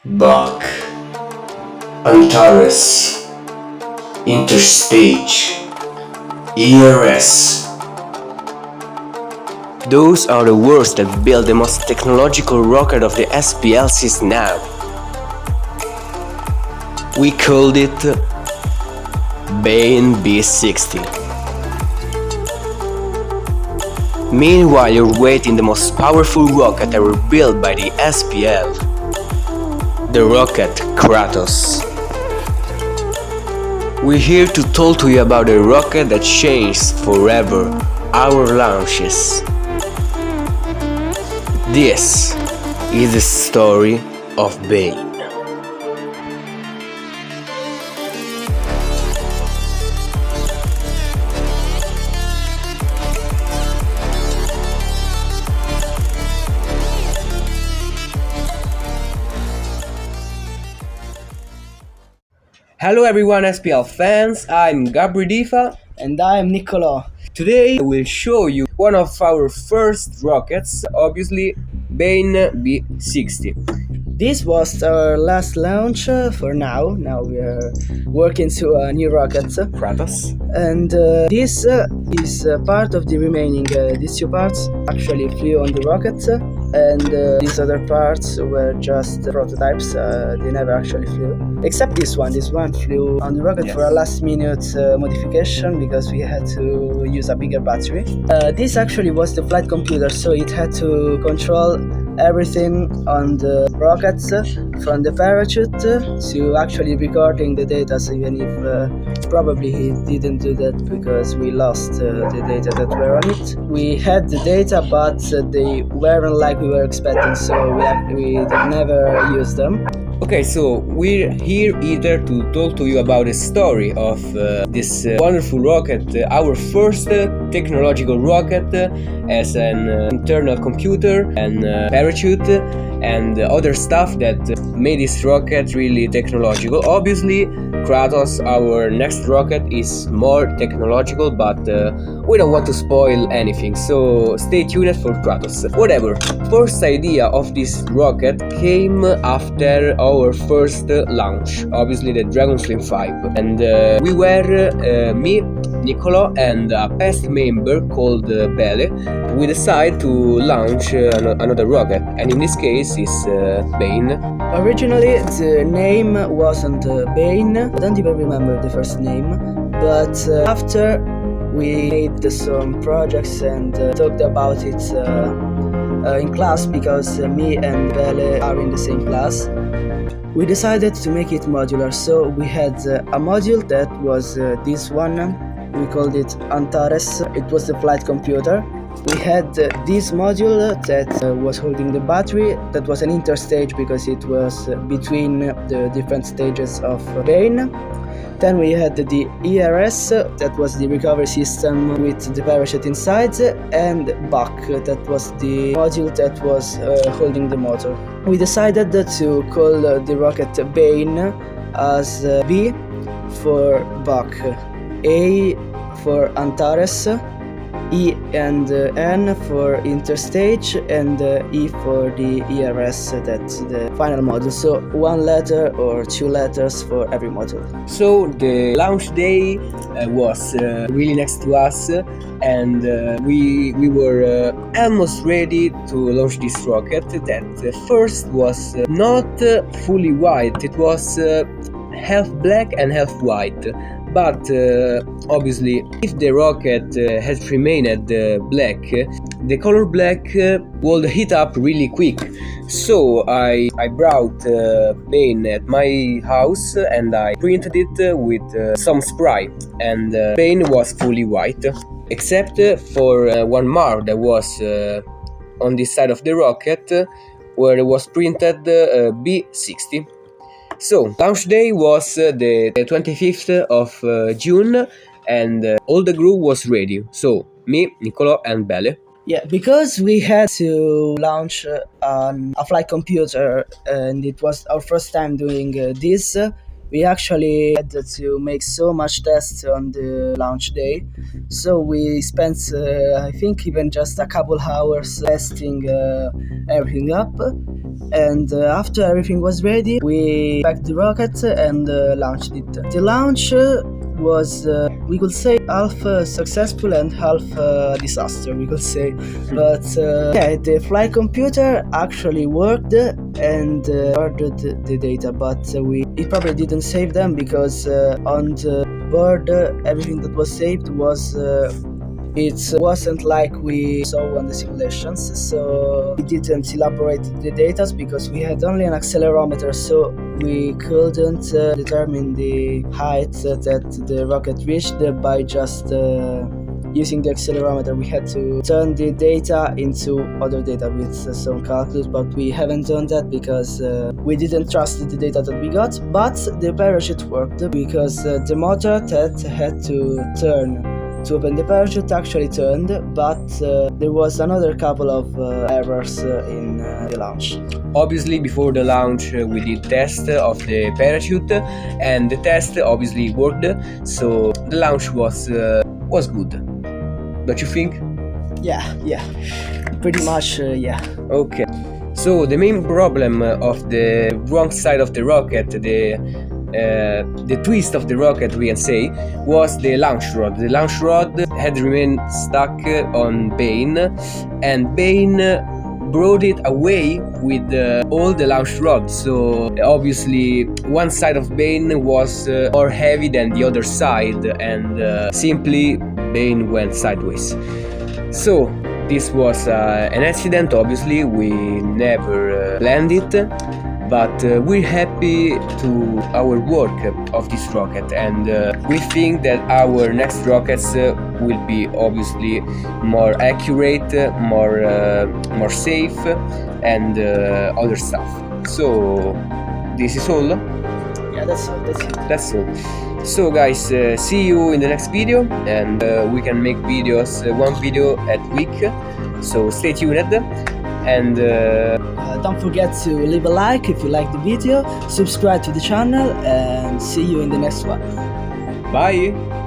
Bach, Antares, Interstage, ERS. Those are the words that build the most technological rocket of the SPLCs now. We called it Baine B60. Meanwhile, you're waiting the most powerful rocket ever built by the SPL. The rocket Kratos. We're here to talk to you about a rocket that changed forever our launches. This is the story of Baine. Hello everyone SPL fans, I'm Gabri Difa. And I am Niccolò. Today I will show you one of our first rockets, obviously Baine B60. This was our last launch for now. Now we are working to a new rocket. Kratos. And this is part of the remaining. These two parts actually flew on the rocket, and these other parts were just prototypes. They never actually flew. Except this one. This one flew on the rocket for a last minute modification because we had to use a bigger battery. This actually was the flight computer, so it had to control everything on the rocket from the parachute to actually recording the data, so even if probably he didn't do that because we lost the data that were on it. We had the data, but they weren't like we were expecting, so we never used them. Okay, so we're here either to talk to you about the story of this wonderful rocket, our first technological rocket as an internal computer and parachute and other stuff that made this rocket really technological. Obviously, Kratos, our next rocket, is more technological, but we don't want to spoil anything, so stay tuned for Kratos. Whatever, first idea of this rocket came after our first launch, obviously the Dragon Slim 5, and we were me, Niccolò, and a past member called Bele. We decided to launch another rocket, and in this case is Baine. Originally the name wasn't Baine. I don't even remember the first name, but after we made some projects and talked about it in class, because me and Bele are in the same class, we decided to make it modular. So we had a module that was this one. We called it Antares. It was the flight computer. We had this module that was holding the battery. That was an interstage because it was between the different stages of Baine. Then we had the ERS, that was the recovery system with the parachute inside, and Bach, that was the module that was holding the motor. We decided to call the rocket Baine as B for Bach, A for Antares, E and N for interstage, and E for the ERS, that's the final module. So one letter or two letters for every module. So the launch day was really next to us, and we were almost ready to launch this rocket that first was not fully white. It was half black and half white. But obviously, if the rocket had remained black, the color black would heat up really quick. So I brought Baine at my house and I printed it with some spray, and Baine was fully white, except for one mark that was on this side of the rocket where it was printed B60. So, launch day was the 25th of June, and all the group was ready. So, me, Niccolò, and Bele. Yeah, because we had to launch a flight computer, and it was our first time doing this. We actually had to make so much tests on the launch day, so we spent I think even just a couple hours testing everything up. and after everything was ready, we packed the rocket and launched it. The launch was, we could say, half successful and half disaster, we could say. But yeah, the flight computer actually worked and ordered the data, but it probably didn't save them because on the board everything that was saved was it wasn't like we saw on the simulations, so we didn't elaborate the data because we had only an accelerometer, so we couldn't determine the height that the rocket reached by just using the accelerometer. We had to turn the data into other data with some calculus, but we haven't done that because we didn't trust the data that we got. But the parachute worked because the motor that had to turn to open the parachute actually turned, but there was another couple of errors in the launch. Obviously, before the launch, we did test of the parachute, and the test obviously worked. So the launch was good. Don't you think? Yeah, pretty much, yeah. Okay. So the main problem of the wrong side of the rocket, the twist of the rocket, we can say, was the launch rod. The launch rod had remained stuck on Baine, and Baine brought it away with all the launch rods. So obviously one side of Baine was more heavy than the other side, and simply Baine went sideways. So this was an accident. Obviously we never planned it, but we're happy to our work of this rocket, and we think that our next rockets will be obviously more accurate, more safe, and other stuff. So this is all. Yeah, that's it. That's all. So guys, see you in the next video, and we can make videos, one video at week. So stay tuned, and don't forget to leave a like if you like the video, subscribe to the channel, and see you in the next one. bye.